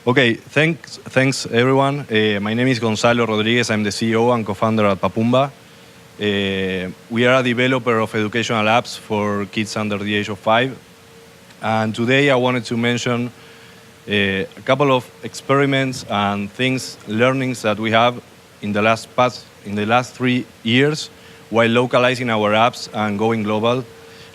Okay, thanks everyone. My name is Gonzalo Rodriguez. I'm the CEO and co-founder at Papumba. We are a developer of educational apps for kids under the age of 5. And today I wanted to mention a couple of experiments and learnings that we have in the last 3 years while localizing our apps and going global.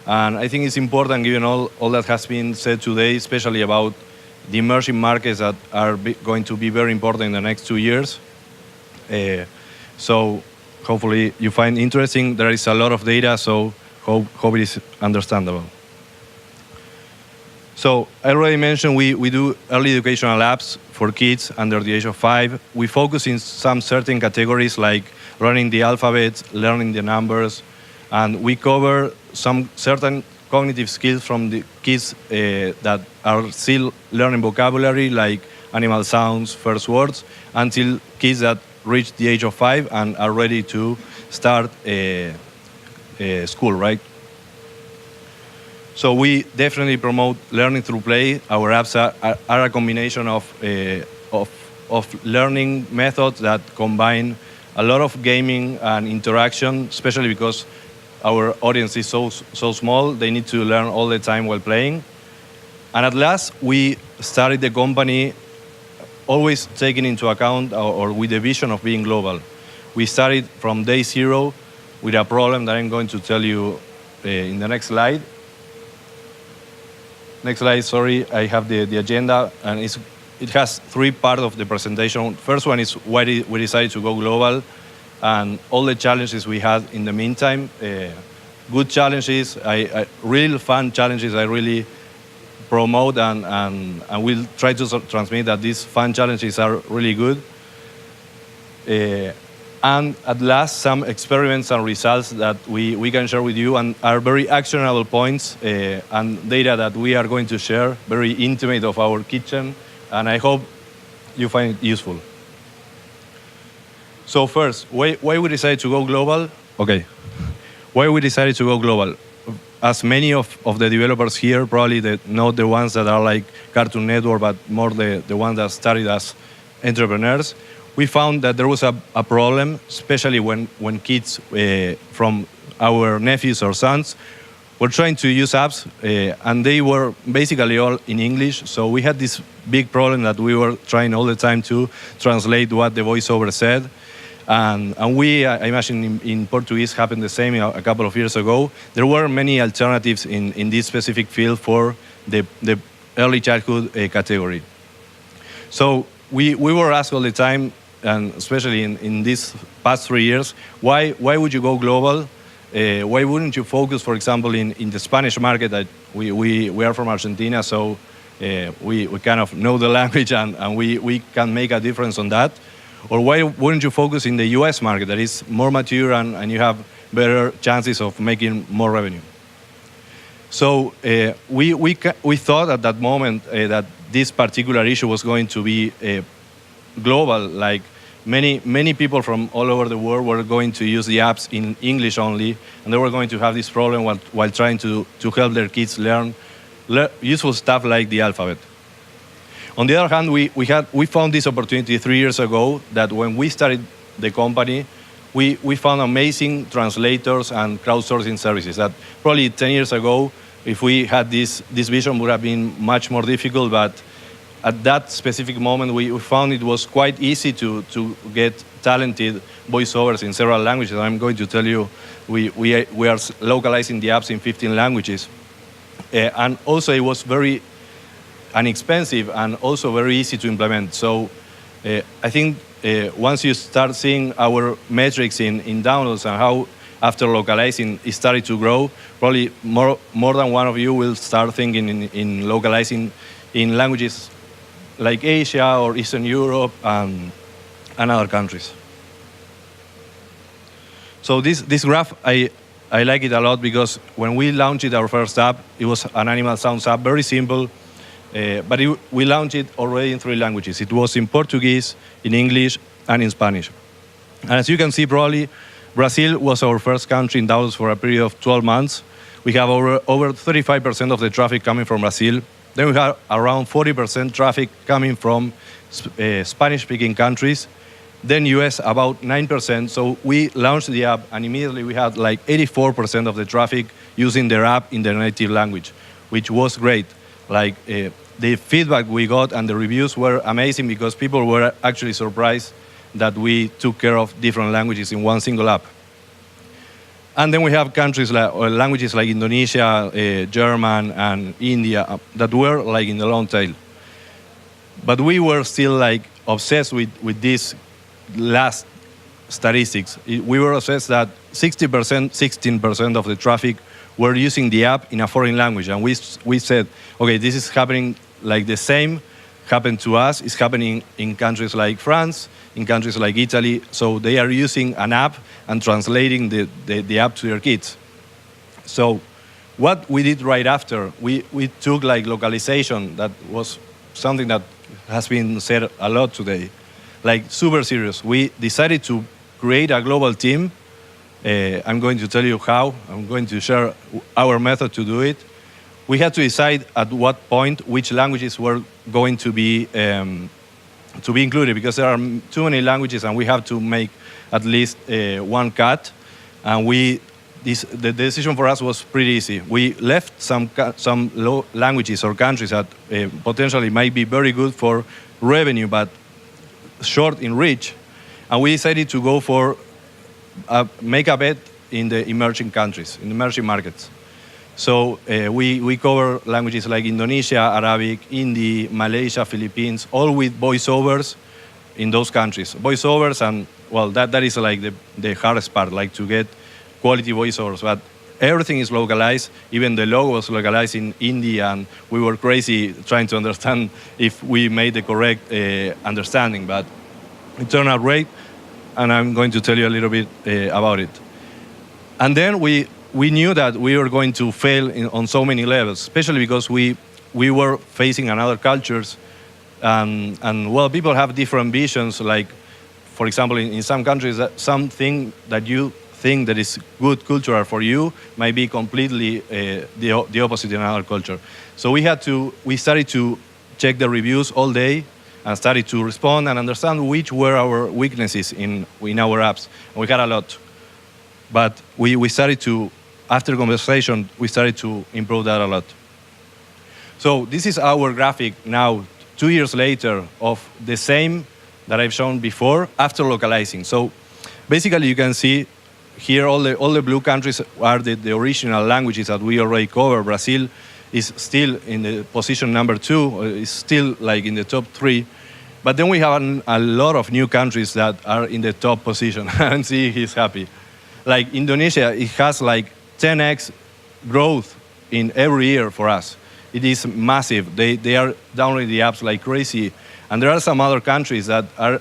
And I think it's important, given all that has been said today, especially about the emerging markets that are going to be very important in the next 2 years. So hopefully you find interesting. There is a lot of data, so hope it is understandable. So I already mentioned we do early educational apps for kids under the age of 5. We focus in some certain categories like learning the alphabet, learning the numbers, and we cover some certain cognitive skills from the kids that are still learning vocabulary, like animal sounds, first words, until kids that reach the age of 5 and are ready to start school, right? So we definitely promote learning through play. Our apps are a combination of learning methods that combine a lot of gaming and interaction, especially because our audience is so small, they need to learn all the time while playing. And at last, we started the company always taking into account or with the vision of being global. We started from day 0 with a problem that I'm going to tell you in the next slide. Next slide, sorry, I have the agenda, and it has 3 parts of the presentation. First one is why we decided to go global, and all the challenges we had in the meantime. Good challenges, real fun challenges I really promote, and we'll try to transmit that these fun challenges are really good. And at last, some experiments and results that we can share with you and are very actionable points and data that we are going to share, very intimate of our kitchen, and I hope you find it useful. So first, why we decided to go global? Okay, why we decided to go global? As many of the developers here, probably not the ones that are like Cartoon Network, but more the ones that started as entrepreneurs, we found that there was a problem, especially when kids from our nephews or sons were trying to use apps, and they were basically all in English. So we had this big problem that we were trying all the time to translate what the voiceover said. And I imagine in Portuguese happened the same a couple of years ago. There were many alternatives in this specific field for the early childhood category. So we were asked all the time, and especially in these past 3 years, why would you go global? Why wouldn't you focus, for example, in the Spanish market? That we are from Argentina, so we kind of know the language, and we can make a difference on that. Or why wouldn't you focus in the US market that is more mature and you have better chances of making more revenue? So we thought at that moment that this particular issue was going to be global. Like many people from all over the world were going to use the apps in English only, and they were going to have this problem while trying to help their kids learn useful stuff like the alphabet. On the other hand, we found this opportunity 3 years ago that when we started the company, we found amazing translators and crowdsourcing services that probably 10 years ago, if we had this vision, would have been much more difficult. But at that specific moment, we found it was quite easy to get talented voiceovers in several languages. I'm going to tell you, we are localizing the apps in 15 languages. And also it was very inexpensive and also very easy to implement. So I think once you start seeing our metrics in downloads and how after localizing it started to grow, probably more than one of you will start thinking in localizing in languages like Asia or Eastern Europe and other countries. So this graph, I like it a lot because when we launched our first app, it was an animal sounds app, very simple. But we launched it already in 3 languages. It was in Portuguese, in English, and in Spanish. And as you can see, probably Brazil was our first country in downloads for a period of 12 months. We have over 35% of the traffic coming from Brazil. Then we had around 40% traffic coming from Spanish-speaking countries. Then US about 9%. So we launched the app, and immediately we had like 84% of the traffic using their app in their native language, which was great. Like the feedback we got and the reviews were amazing because people were actually surprised that we took care of different languages in one single app. And then we have countries like, or languages like Indonesia, German, and India that were like in the long tail. But we were still like obsessed with these last statistics. We were obsessed that 60%, 16% of the traffic were using the app in a foreign language. And we said, okay, this is happening like the same happened to us. It's happening in countries like France, in countries like Italy. So they are using an app and translating the app to their kids. So what we did right after, we took like localization. That was something that has been said a lot today. Like super serious. We decided to create a global team. I'm going to tell you how. I'm going to share our method to do it. We had to decide at what point which languages were going to be included, because there are too many languages and we have to make at least one cut. And the decision for us was pretty easy. We left some low languages or countries that potentially might be very good for revenue, but short in reach. And we decided to go for make a bet in the emerging countries, in the emerging markets. So we cover languages like Indonesia, Arabic, Hindi, Malaysia, Philippines, all with voiceovers in those countries. Voiceovers, and well, that is like the hardest part, like to get quality voiceovers. But everything is localized. Even the logo was localized in Hindi, and we were crazy trying to understand if we made the correct understanding. But it turned out great, and I'm going to tell you a little bit about it. And then we knew that we were going to fail on so many levels, especially because we were facing another cultures, and well, people have different visions. Like, for example, in some countries, something that you think that is good cultural for you might be completely the opposite in another culture. So we started to check the reviews all day and started to respond and understand which were our weaknesses in our apps. And we had a lot. But we started to, after conversation, we started to improve that a lot. So this is our graphic now, 2 years later, of the same that I've shown before after localizing. So basically you can see here all the blue countries are the original languages that we already covered. Brazil is still in the position number 2, is still like in the top 3. But then we have a lot of new countries that are in the top position. And see, he's happy. Like Indonesia, it has like 10x growth in every year for us. It is massive. They are downloading the apps like crazy. And there are some other countries that are,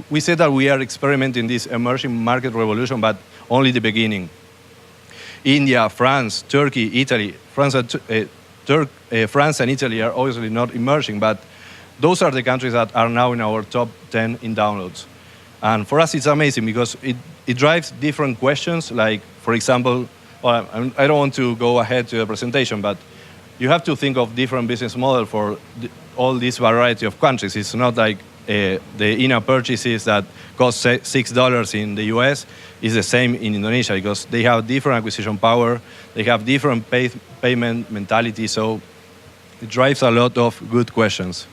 we said that we are experimenting this emerging market revolution, but only the beginning. India, France, Turkey, Italy. France and Italy are obviously not emerging, but those are the countries that are now in our top 10 in downloads. And for us, it's amazing because it drives different questions. Like, for example, well, I don't want to go ahead to the presentation, but you have to think of different business model for all this variety of countries. It's not like the in-app purchases that cost $6 in the US is the same in Indonesia, because they have different acquisition power, they have different payment mentality, so it drives a lot of good questions.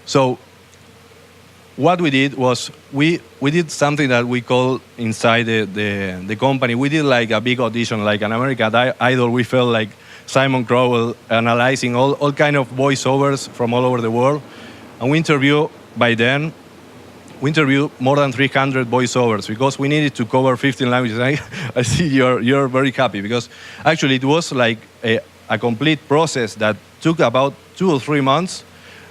So what we did was we did something that we call inside the company. We did like a big audition, like an American Idol. We felt like Simon Cowell analyzing all kind of voiceovers from all over the world. And we interviewed more than 300 voiceovers because we needed to cover 15 languages. I see you're very happy because actually it was like a complete process that took about 2 or 3 months.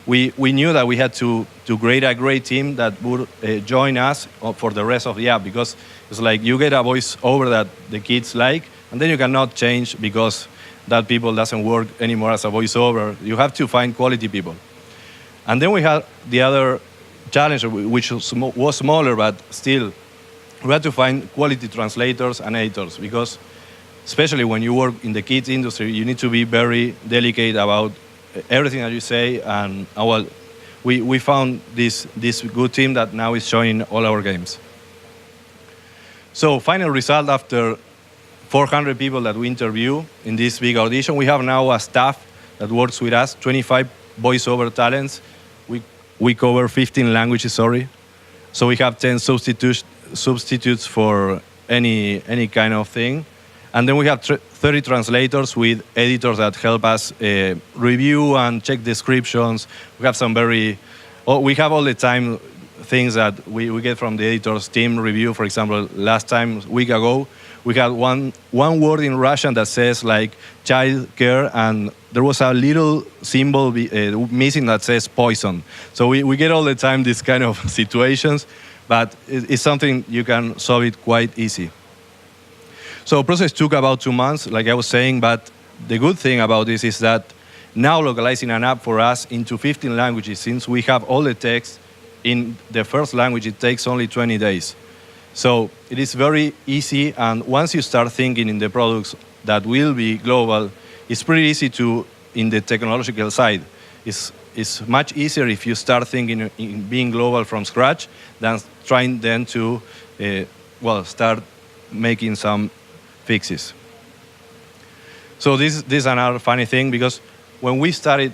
We knew that we had to create a great team that would join us for the rest of the app, because it's like you get a voiceover that the kids like, and then you cannot change because that people doesn't work anymore as a voiceover. You have to find quality people. And then we had the other challenge, which was smaller, but still, we had to find quality translators and editors, because especially when you work in the kids industry, you need to be very delicate about everything that you say. And well, we found this good team that now is showing all our games. So final result after 400 people that we interview in this big audition, we have now a staff that works with us, 25 voiceover talents. We cover 15 languages, sorry. So we have 10 substitutes for any kind of thing. And then we have 30 translators with editors that help us review and check descriptions. We have we have all the time things that we get from the editors team review. For example, last time, a week ago, we had one word in Russian that says like child care, and there was a little symbol missing that says poison. So we get all the time these kind of situations, but it's something you can solve it quite easy. So the process took about 2 months, like I was saying, but the good thing about this is that now localizing an app for us into 15 languages, since we have all the text in the first language, it takes only 20 days. So it is very easy, and once you start thinking in the products that will be global, it's pretty easy in the technological side. It's much easier if you start thinking in being global from scratch than trying then to, start making some fixes. So this is another funny thing, because when we started,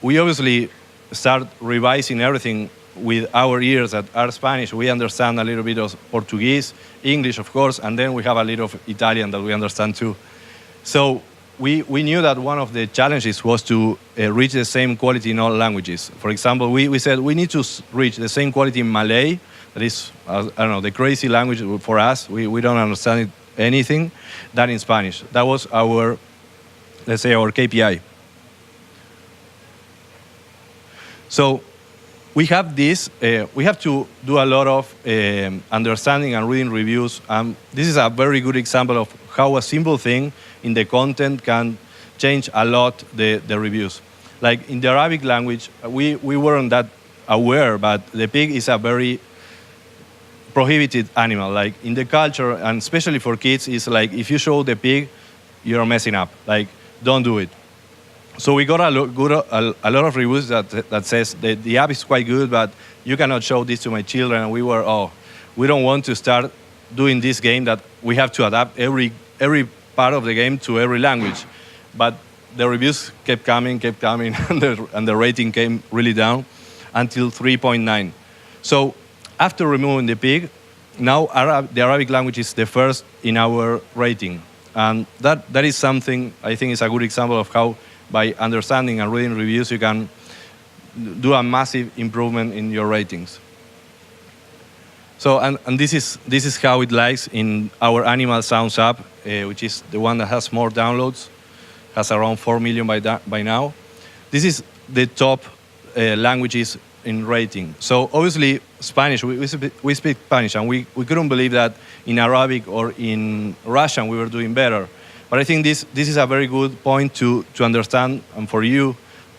we obviously start revising everything with our ears that are Spanish. We understand a little bit of Portuguese, English, of course, and then we have a little of Italian that we understand too. So we knew that one of the challenges was to reach the same quality in all languages. For example, we said we need to reach the same quality in Malay, that is, I don't know, the crazy language for us. We don't understand anything, than in Spanish. That was our, let's say, our KPI. So we have this, we have to do a lot of understanding and reading reviews. This is a very good example of how a simple thing in the content can change a lot the reviews. Like in the Arabic language, we weren't that aware, but the pig is a very prohibited animal. Like in the culture, and especially for kids, it's like if you show the pig, you're messing up. Like, don't do it. So we got a lot of reviews that says that the app is quite good, but you cannot show this to my children. And we don't want to start doing this game that we have to adapt every part of the game to every language. But the reviews kept coming, and the rating came really down until 3.9. So after removing the pig, now the Arabic language is the first in our rating. And that is something I think is a good example of how by understanding and reading reviews, you can do a massive improvement in your ratings. So, and this is how it lies in our Animal Sounds app, which is the one that has more downloads, has around 4 million by now. This is the top languages in rating. So obviously Spanish, we speak Spanish, and we couldn't believe that in Arabic or in Russian we were doing better. But I think this is a very good point to understand, and for you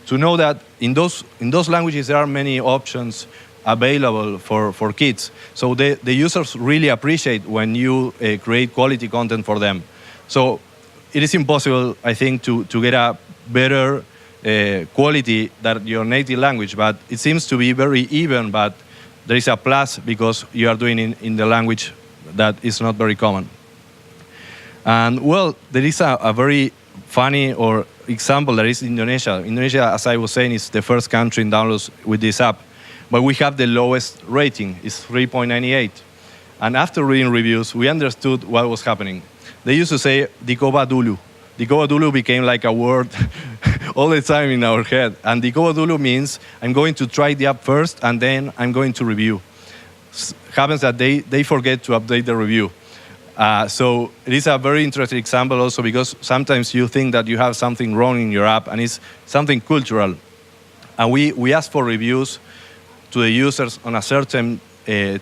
to know that in those languages there are many options available for kids. So the users really appreciate when you create quality content for them. So it is impossible, I think, to get a better quality than your native language, but it seems to be very even, but there is a plus because you are doing it in the language that is not very common. And well, there is a very funny example that is Indonesia. Indonesia, as I was saying, is the first country in downloads with this app, but we have the lowest rating, it's 3.98. And after reading reviews, we understood what was happening. They used to say, Dikoba Dulu. Dikoba Dulu became like a word all the time in our head. And Dikoba Dulu means, I'm going to try the app first, and then I'm going to review. Happens that they forget to update the review. So it is a very interesting example also because sometimes you think that you have something wrong in your app and it's something cultural. And we ask for reviews to the users on a certain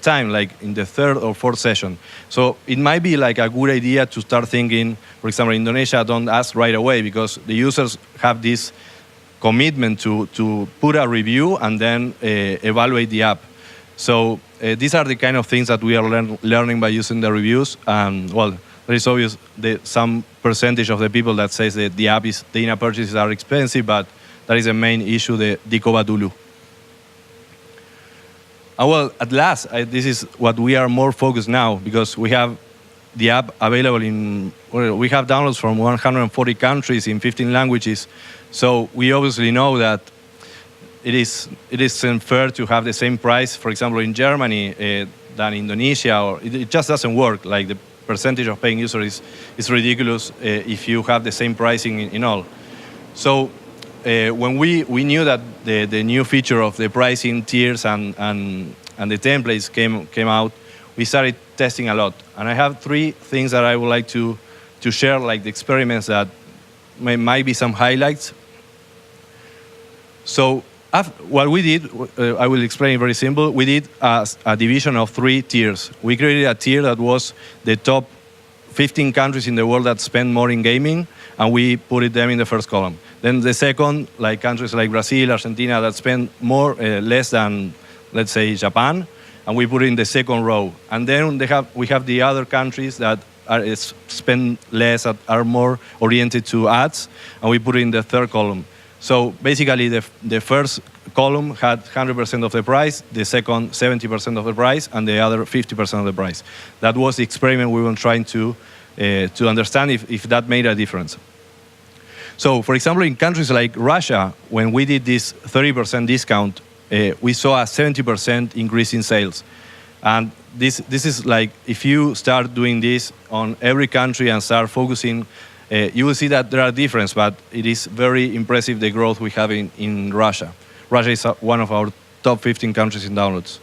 time, like in the third or fourth session. So it might be like a good idea to start thinking, for example, in Indonesia, don't ask right away because the users have this commitment to put a review and then evaluate the app. So these are the kind of things that we are learning by using the reviews. And well, there is obvious some percentage of the people that says that the in-app purchases are expensive, but that is the main issue, the Dikobatulu. Well, at last, this is what we are more focused now, because we have the app available we have downloads from 140 countries in 15 languages. So we obviously know that it is unfair to have the same price, for example, in Germany than Indonesia, or it just doesn't work. Like the percentage of paying users is ridiculous if you have the same pricing in all. So when we knew that the new feature of the pricing tiers and the templates came out, we started testing a lot. And I have 3 things that I would like to share, like the experiments that might be some highlights. So what we did, I will explain very simple. We did a division of 3 tiers. We created a tier that was the top 15 countries in the world that spend more in gaming, and we put them in the first column. Then the second, like countries like Brazil, Argentina, that spend less than, let's say, Japan, and we put it in the second row. And then we have the other countries that spend less, that are more oriented to ads, and we put it in the third column. So basically, the first column had 100% of the price, the second 70% of the price, and the other 50% of the price. That was the experiment we were trying to understand if that made a difference. So, for example, in countries like Russia, when we did this 30% discount, we saw a 70% increase in sales. And this is like, if you start doing this on every country and start focusing, you will see that there are differences, but it is very impressive, the growth we have in Russia. Russia is one of our top 15 countries in downloads.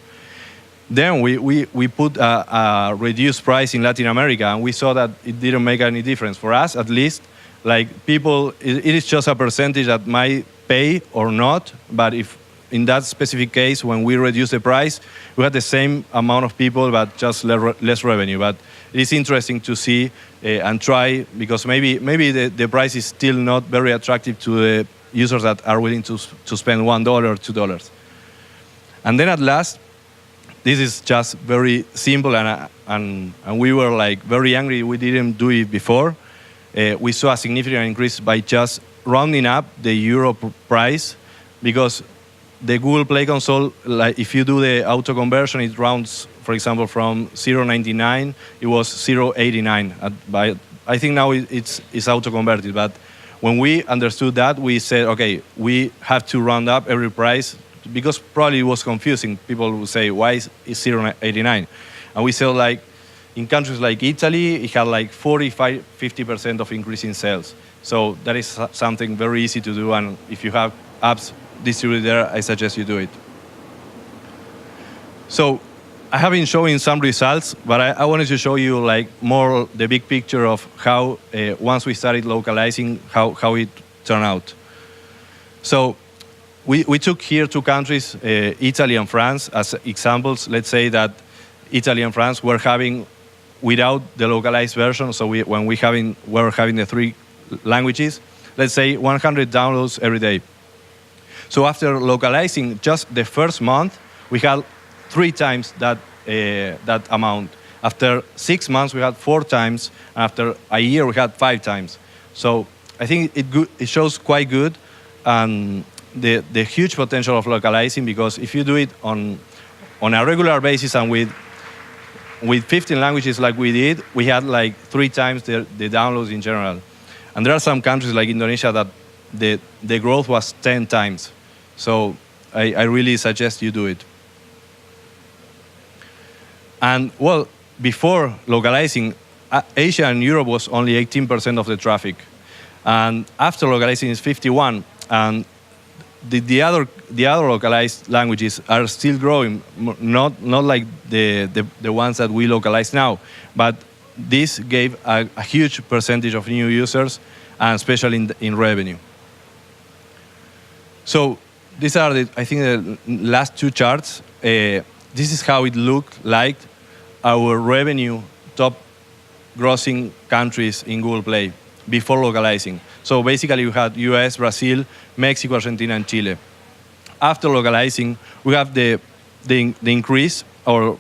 Then we put a reduced price in Latin America, and we saw that it didn't make any difference. For us, at least, like people, it is just a percentage that might pay or not, but if in that specific case, when we reduced the price, we had the same amount of people, but just less revenue. But it is interesting to see and try, because maybe the price is still not very attractive to the users that are willing to spend $1 or $2. And then at last, this is just very simple, and we were like very angry we didn't do it before. We saw a significant increase by just rounding up the euro price, because the Google Play console, like if you do the auto conversion, it rounds, for example, from 0.99, it was 0.89. I think now it's auto converted, but when we understood that, we said, okay, we have to round up every price, because probably it was confusing. People would say, why is 0.89? And we said, like, in countries like Italy, it had like 45-50% of increase in sales. So that is something very easy to do, and if you have apps distributed there, I suggest you do it. So I have been showing some results, but I wanted to show you like more the big picture of how once we started localizing, how it turned out. So we took here 2 countries, Italy and France, as examples. Let's say that Italy and France were having, without the localized version, so when we're having the 3 languages, let's say 100 downloads every day. So after localizing just the first month, we had 3 times that amount. After 6 months, we had 4 times. After a year, we had 5 times. So I think it shows quite good, and the huge potential of localizing, because if you do it on a regular basis and with 15 languages like we did, we had like 3 times the downloads in general. And there are some countries like Indonesia that the growth was 10 times. So I really suggest you do it. And well, before localizing, Asia and Europe was only 18% of the traffic. And after localizing, it's 51%. And the other localized languages are still growing, not like the ones that we localize now. But this gave a huge percentage of new users, and especially in revenue. So these are, I think, the last 2 charts. This is how it looked like, our revenue top grossing countries in Google Play before localizing. So basically, we had US, Brazil, Mexico, Argentina, and Chile. After localizing, we have the increase or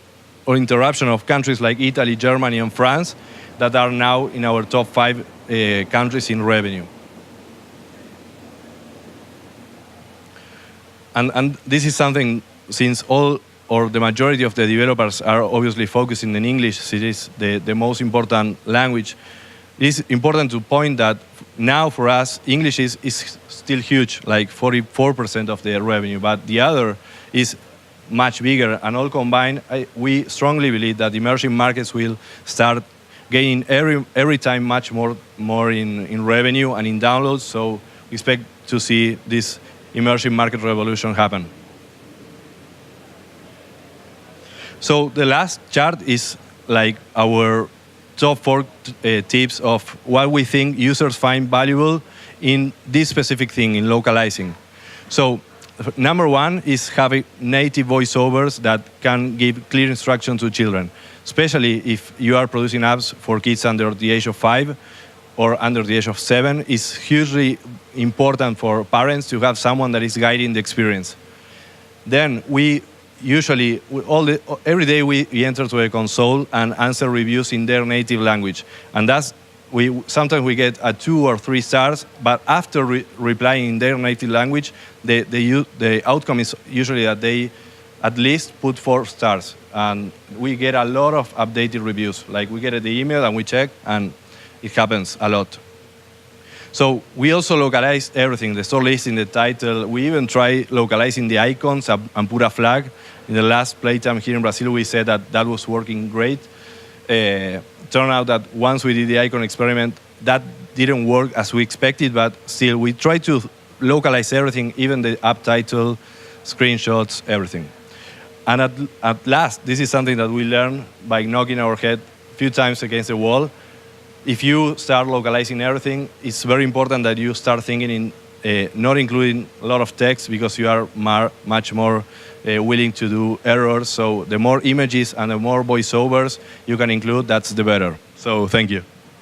interruption of countries like Italy, Germany, and France that are now in our top 5 countries in revenue. And this is something, since all or the majority of the developers are obviously focusing in English, it is the most important language. It is important to point that now for us, English is still huge, like 44% of the revenue, but the other is much bigger. And all combined, we strongly believe that emerging markets will start gaining every time much more in revenue and in downloads. So we expect to see this emerging market revolution happen. So the last chart is like our top 4 tips of what we think users find valuable in this specific thing, in localizing. So number 1 is having native voiceovers that can give clear instruction to children, especially if you are producing apps for kids under the age of 5 or under the age of 7. It's hugely important for parents to have someone that is guiding the experience. Then we usually, every day we enter to a console and answer reviews in their native language. And sometimes we get a 2 or 3 stars, but after replying in their native language, the outcome is usually that they at least put 4 stars. And we get a lot of updated reviews. Like we get the email and we check, and it happens a lot. So we also localize everything, the store listing, the title. We even try localizing the icons and put a flag. In the last Playtime here in Brazil, we said that was working great. Turned out that once we did the icon experiment, that didn't work as we expected, but still we try to localize everything, even the app title, screenshots, everything. And at last, this is something that we learned by knocking our head a few times against the wall. If you start localizing everything, it's very important that you start thinking in not including a lot of text, because you are much more willing to do errors. So the more images and the more voiceovers you can include, that's the better. So thank you.